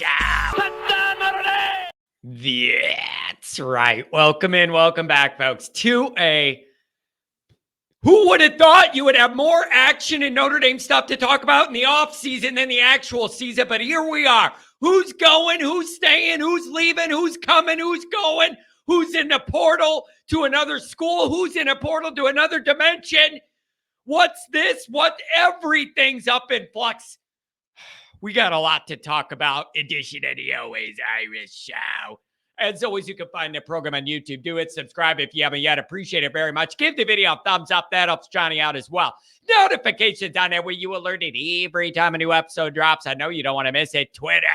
Show. That's right. Welcome in, welcome back, folks, to a... Who would have thought you would have more action and Notre Dame stuff to talk about in the offseason than the actual season? But here we are. Who's going? Who's staying? Who's leaving? Who's coming? Who's going? Who's in the portal to another school? Who's in a portal to another dimension? What's this? What? Everything's up in flux. We got a lot to talk about. Edition of the Always Irish Show. As always, you can find the program on YouTube. Do it. Subscribe if you haven't yet. Appreciate it very much. Give the video a thumbs up. That helps Johnny out as well. Notifications on there where you alerted every time a new episode drops. I know you don't want to miss it. Twitter.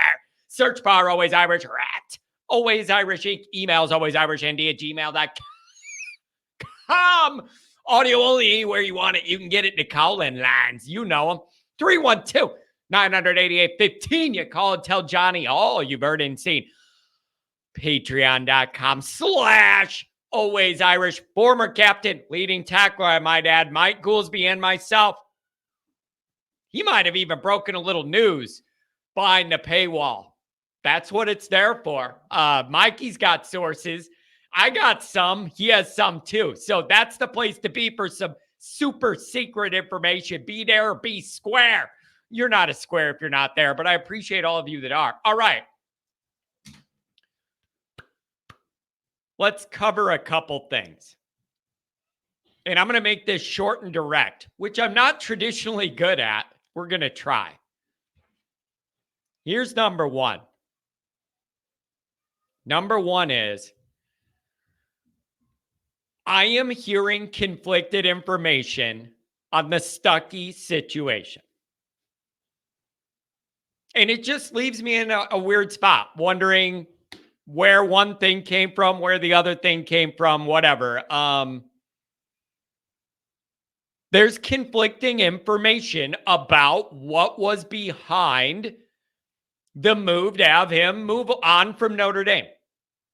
Search bar Always Irish. Rat. Always Irish Inc. Emails alwaysirishnd@gmail.com. Audio only anywhere you want it. You can get it in the call-in lines. You know them. 312-988-15. You call and tell Johnny all you've heard and seen. Patreon.com/Always Irish. Former captain, leading tackler, I might add, Mike GOOLSBY and myself. He might have even broken a little news behind the paywall. That's what it's there for. Mikey's got sources. I got some. He has some too. So that's the place to be for some super secret information. Be there or be square. You're not a square if you're not there, but I appreciate all of you that are. All right. Let's cover a couple things. And I'm going to make this short and direct, which I'm not traditionally good at. We're going to try. Here's number one. Number one is I am hearing conflicted information on the Stuckey situation. And it just leaves me in a weird spot, wondering where one thing came from, where the other thing came from, whatever. There's conflicting information about what was behind the move to have him move on from Notre Dame.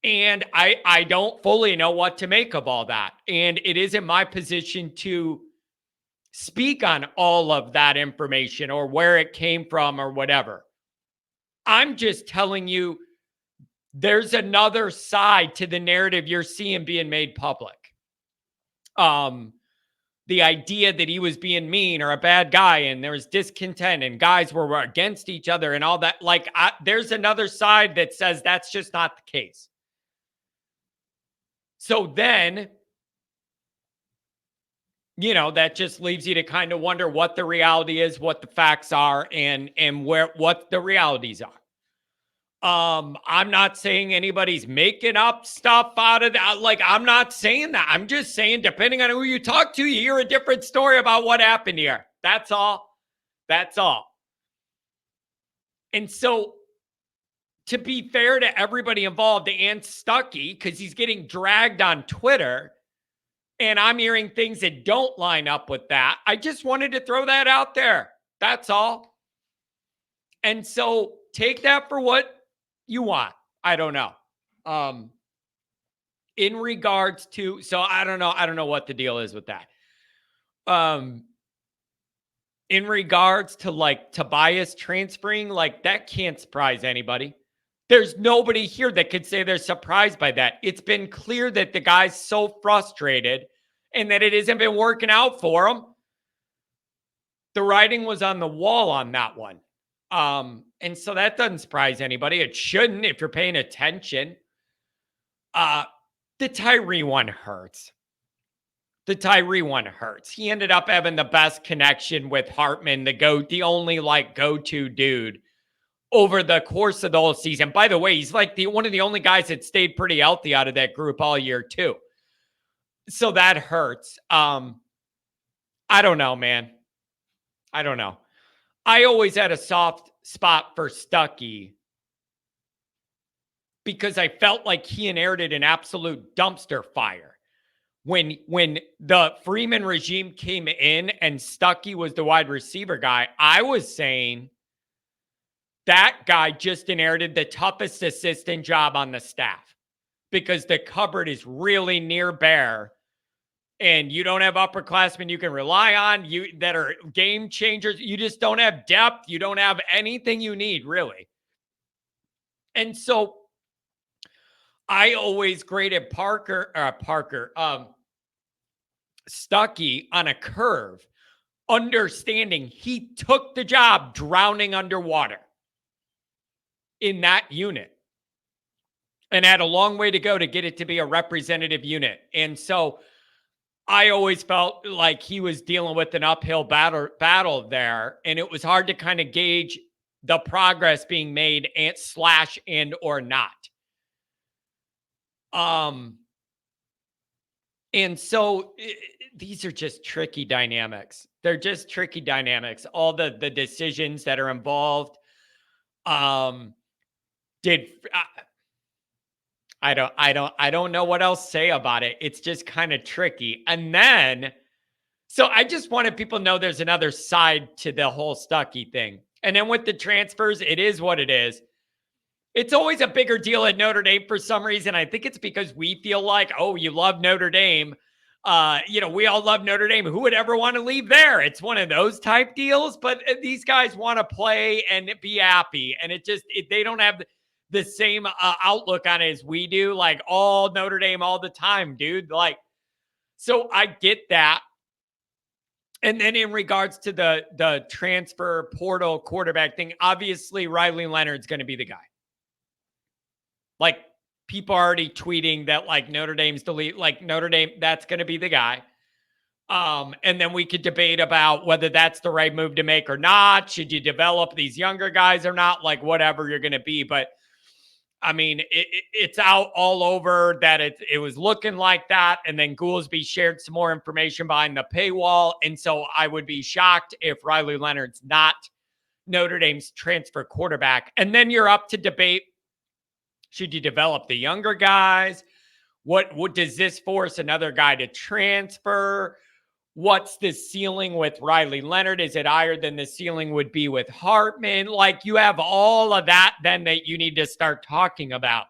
And I don't fully know what to make of all that. And it isn't my position to speak on all of that information or where it came from or whatever. I'm just telling you, there's another side to the narrative you're seeing being made public. The idea that he was being mean or a bad guy and there was discontent and guys were against each other and all that. Like, there's another side that says that's just not the case. So then, you know, that just leaves you to kind of wonder what the reality is, what the facts are, and what the realities are. I'm not saying anybody's making up stuff out of that. Like, I'm not saying that. I'm just saying, depending on who you talk to, you hear a different story about what happened here. That's all. That's all. And so, to be fair to everybody involved and Stuckey, because he's getting dragged on Twitter, and I'm hearing things that don't line up with that, I just wanted to throw that out there. That's all. And so, take that for what you want. I don't know. In regards to, so I don't know what the deal is with that. In regards to like Tobias transferring, like that can't surprise anybody. There's nobody here that could say they're surprised by that. It's been clear that the guy's so frustrated and that it hasn't been working out for him. The writing was on the wall on that one. And so that doesn't surprise anybody. It shouldn't if you're paying attention. The Tyree one hurts. The Tyree one hurts. He ended up having the best connection with Hartman, the only like go-to dude over the course of the whole season. By the way, he's like one of the only guys that stayed pretty healthy out of that group all year too. So that hurts. I don't know, man. I don't know. I always had a soft spot for Stuckey because I felt like he inherited an absolute dumpster fire. When the Freeman regime came in and Stuckey was the wide receiver guy, I was saying that guy just inherited the toughest assistant job on the staff because the cupboard is really near bare. And you don't have upperclassmen you can rely on, that are game changers. You just don't have depth. You don't have anything you need, really. And so I always graded Stuckey on a curve, understanding he took the job drowning underwater in that unit and had a long way to go to get it to be a representative unit. And so I always felt like he was dealing with an uphill battle there, and it was hard to kind of gauge the progress being made and or not. And so these are just tricky dynamics. They're just tricky dynamics. All the decisions that are involved. I don't know what else to say about it. It's just kind of tricky. And then, so I just wanted people to know there's another side to the whole Stuckey thing. And then with the transfers, it is what it is. It's always a bigger deal at Notre Dame for some reason. I think it's because we feel like, oh, you love Notre Dame. We all love Notre Dame. Who would ever want to leave there? It's one of those type deals. But these guys want to play and be happy. And they don't have the same outlook on it as we do. Like all Notre Dame all the time, dude. Like, so I get that. And then in regards to the transfer portal quarterback thing, obviously Riley Leonard's going to be the guy. Like people are already tweeting that like Notre Dame's Notre Dame, that's going to be the guy. And then we could debate about whether that's the right move to make or not. Should you develop these younger guys or not? Like whatever you're going to be. But I mean, it's out all over that it was looking like that. And then GOOLSBY shared some more information behind the paywall. And so I would be shocked if Riley Leonard's not Notre Dame's transfer quarterback. And then you're up to debate. Should you develop the younger guys? What does this force another guy to transfer? What's the ceiling with Riley Leonard? Is it higher than the ceiling would be with Hartman? Like you have all of that then that you need to start talking about.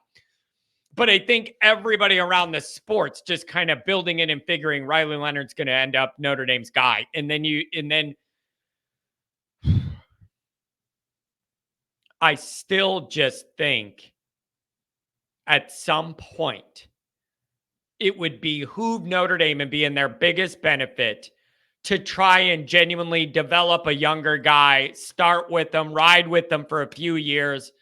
But I think everybody around the sports just kind of building in and figuring Riley Leonard's going to end up Notre Dame's guy. And then I still just think at some point, it would behoove Notre Dame and be in their biggest benefit to try and genuinely develop a younger guy, start with them, ride with them for a few years.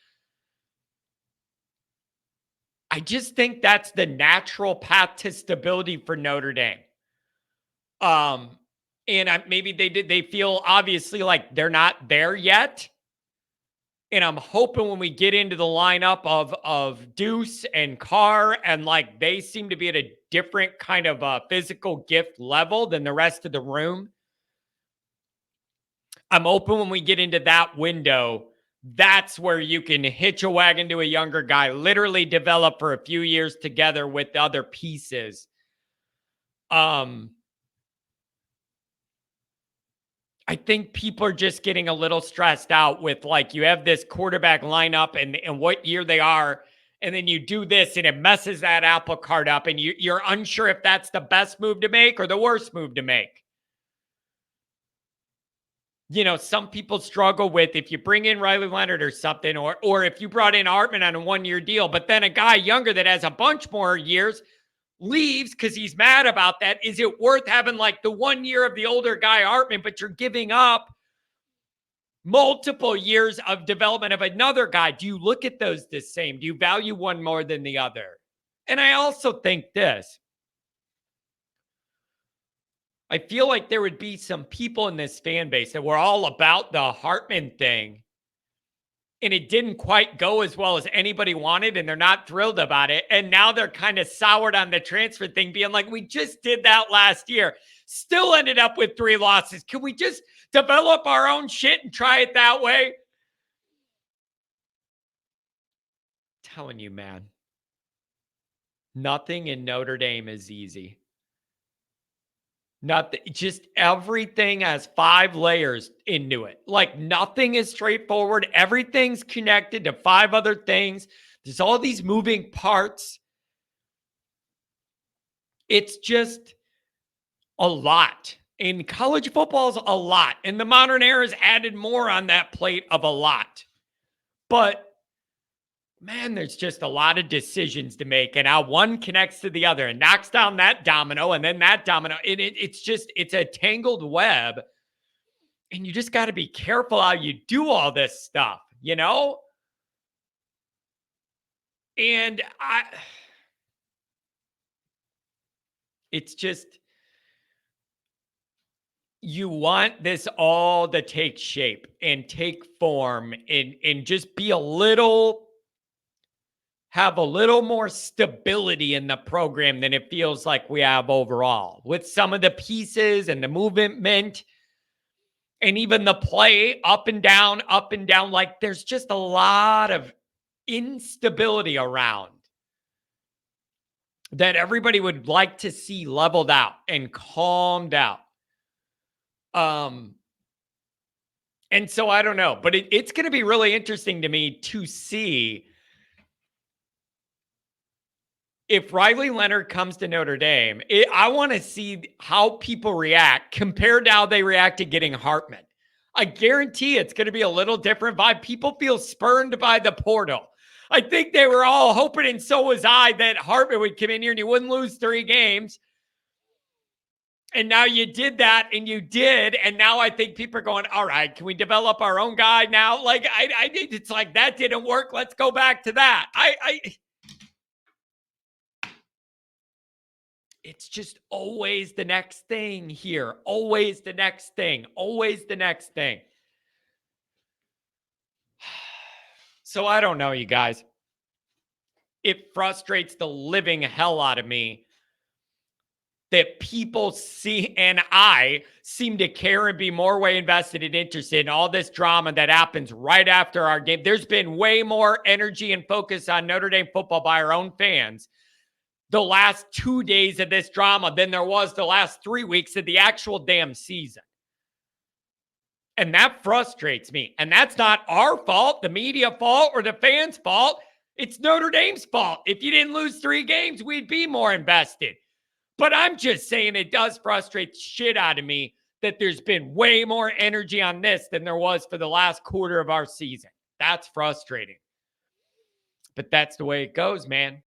I just think that's the natural path to stability for Notre Dame. And maybe they feel obviously like they're not there yet. And I'm hoping when we get into the lineup of Deuce and Carr, and like they seem to be at a different kind of physical gift level than the rest of the room. I'm hoping when we get into that window, that's where you can hitch a wagon to a younger guy, literally develop for a few years together with the other pieces. I think people are just getting a little stressed out with like you have this quarterback lineup and what year they are, and then you do this and it messes that apple cart up, and you're unsure if that's the best move to make or the worst move to make. Some people struggle with if you bring in Riley Leonard or something, or if you brought in Hartman on a one-year deal, but then a guy younger that has a bunch more years leaves because he's mad about that. Is it worth having like the 1 year of the older guy Hartman, but you're giving up multiple years of development of another guy? Do you look at those the same? Do you value one more than the other? And I also think this. I feel like there would be some people in this fan base that were all about the Hartman thing, and it didn't quite go as well as anybody wanted, and they're not thrilled about it. And now they're kind of soured on the transfer thing, being like, we just did that last year. Still ended up with 3 losses. Can we just develop our own shit and try it that way? I'm telling you, man, nothing in Notre Dame is easy. Just everything has 5 layers into it. Like nothing is straightforward. Everything's connected to 5 other things. There's all these moving parts. It's just a lot. In college football is a lot. And the modern era has added more on that plate of a lot. But man, there's just a lot of decisions to make, and how one connects to the other and knocks down that domino and then that domino. And it's a tangled web. And you just got to be careful how you do all this stuff, you know? And it's just, you want this all to take shape and take form and just be have a little more stability in the program than it feels like we have overall, with some of the pieces and the movement and even the play up and down, up and down. Like, there's just a lot of instability around that everybody would like to see leveled out and calmed out. And so I don't know, but it's going to be really interesting to me to see if Riley Leonard comes to Notre Dame. I want to see how people react compared to how they react to getting Hartman. I guarantee it's going to be a little different vibe. People feel spurned by the portal. I think they were all hoping, and so was I, that Hartman would come in here and he wouldn't lose 3 games. And now you did that, and you did. And now I think people are going, all right, can we develop our own guy now? Like, it's like, that didn't work. Let's go back to that. It's just always the next thing here. Always the next thing. Always the next thing. So I don't know, you guys. It frustrates the living hell out of me that people see, and I seem to care and be more way invested and interested in all this drama that happens right after our game. There's been way more energy and focus on Notre Dame football by our own fans the last 2 days of this drama than there was the last 3 weeks of the actual damn season. And that frustrates me. And that's not our fault, the media fault, or the fans' fault. It's Notre Dame's fault. If you didn't lose 3 games, we'd be more invested. But I'm just saying, it does frustrate shit out of me that there's been way more energy on this than there was for the last quarter of our season. That's frustrating. But that's the way it goes, man.